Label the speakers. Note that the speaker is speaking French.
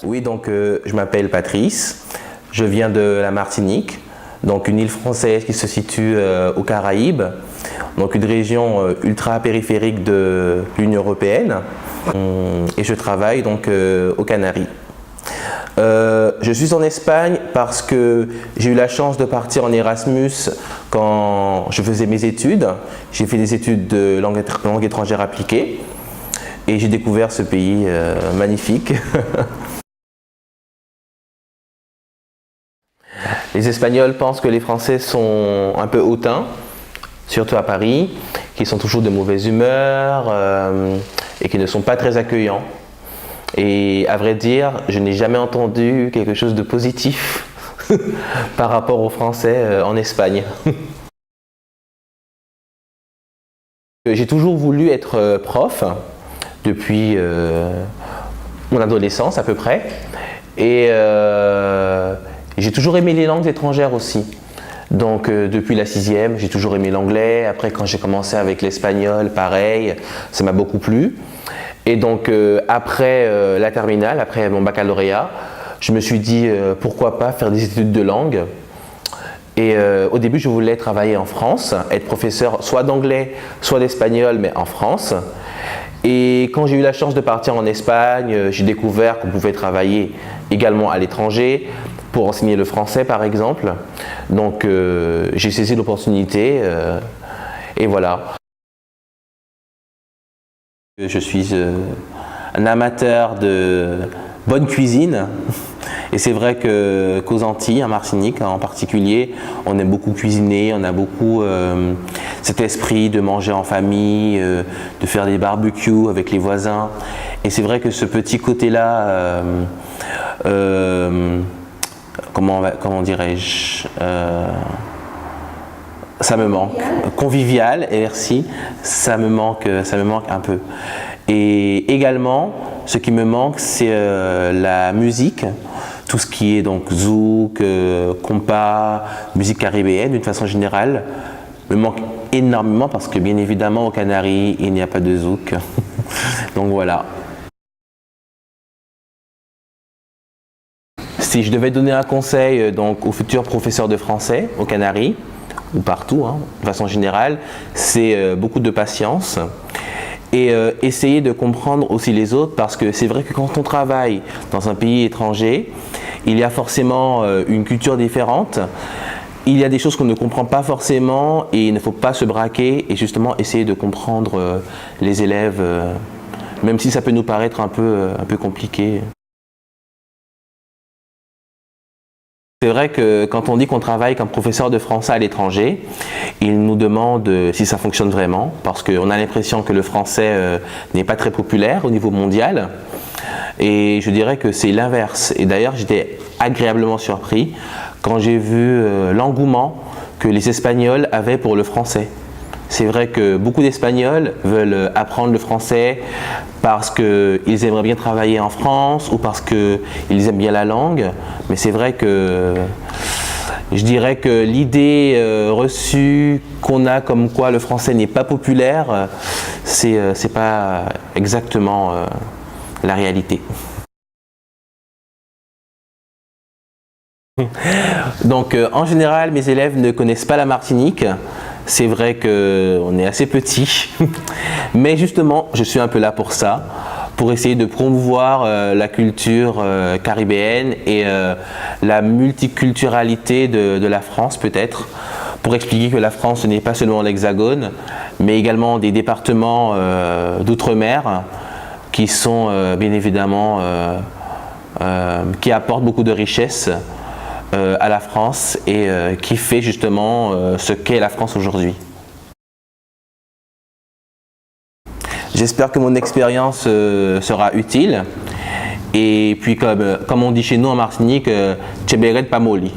Speaker 1: Oui, donc je m'appelle Patrice, je viens de la Martinique, donc une île française qui se situe aux Caraïbes, donc une région ultra-périphérique de l'Union européenne, et je travaille donc aux Canaries. Je suis en Espagne parce que j'ai eu la chance de partir en Erasmus quand je faisais mes études. J'ai fait des études de langue étrangère appliquée et j'ai découvert ce pays magnifique. Les Espagnols pensent que les Français sont un peu hautains, surtout à Paris, qu'ils sont toujours de mauvaise humeur et qu'ils ne sont pas très accueillants. Et à vrai dire, je n'ai jamais entendu quelque chose de positif par rapport aux Français en Espagne. J'ai toujours voulu être prof depuis mon adolescence à peu près. Et j'ai toujours aimé les langues étrangères aussi. Donc depuis la 6e, j'ai toujours aimé l'anglais. Après quand j'ai commencé avec l'espagnol, pareil, ça m'a beaucoup plu. Et donc après la terminale, après mon baccalauréat, je me suis dit pourquoi pas faire des études de langue. Et au début je voulais travailler en France, être professeur soit d'anglais, soit d'espagnol, mais en France. Et quand j'ai eu la chance de partir en Espagne, j'ai découvert qu'on pouvait travailler également à l'étranger pour enseigner le français par exemple. Donc j'ai saisi l'opportunité et voilà. Je suis un amateur de bonne cuisine et c'est vrai qu'aux Antilles, en Martinique en particulier, on aime beaucoup cuisiner, on a beaucoup cet esprit de manger en famille, de faire des barbecues avec les voisins. Et c'est vrai que ce petit côté-là, comment dirais-je, ça me manque. Convivial, et merci, ça me manque un peu. Et également, ce qui me manque, c'est la musique, tout ce qui est donc zouk, compas, musique caribéenne d'une façon générale, me manque énormément parce que bien évidemment aux Canaries, il n'y a pas de zouk. Donc voilà. Si je devais donner un conseil donc, aux futurs professeurs de français aux Canaries, ou partout, hein, de façon générale, c'est beaucoup de patience et essayer de comprendre aussi les autres parce que c'est vrai que quand on travaille dans un pays étranger, il y a forcément une culture différente, il y a des choses qu'on ne comprend pas forcément et il ne faut pas se braquer et justement essayer de comprendre les élèves, même si ça peut nous paraître un peu compliqué. C'est vrai que quand on dit qu'on travaille comme professeur de français à l'étranger, ils nous demandent si ça fonctionne vraiment, parce qu'on a l'impression que le français n'est pas très populaire au niveau mondial. Et je dirais que c'est l'inverse. Et d'ailleurs, j'étais agréablement surpris quand j'ai vu l'engouement que les Espagnols avaient pour le français. C'est vrai que beaucoup d'Espagnols veulent apprendre le français parce qu'ils aimeraient bien travailler en France ou parce qu'ils aiment bien la langue. Mais c'est vrai que je dirais que l'idée reçue qu'on a comme quoi le français n'est pas populaire, c'est pas exactement la réalité. Donc en général, mes élèves ne connaissent pas la Martinique. C'est vrai qu'on est assez petit, mais justement, je suis un peu là pour ça, pour essayer de promouvoir la culture caribéenne et la multiculturalité de la France peut-être, pour expliquer que la France ce n'est pas seulement l'Hexagone, mais également des départements d'outre-mer qui sont bien évidemment, qui apportent beaucoup de richesses à la France et qui fait justement ce qu'est la France aujourd'hui. J'espère que mon expérience sera utile et puis comme on dit chez nous en Martinique, Tchéberet Pamoli.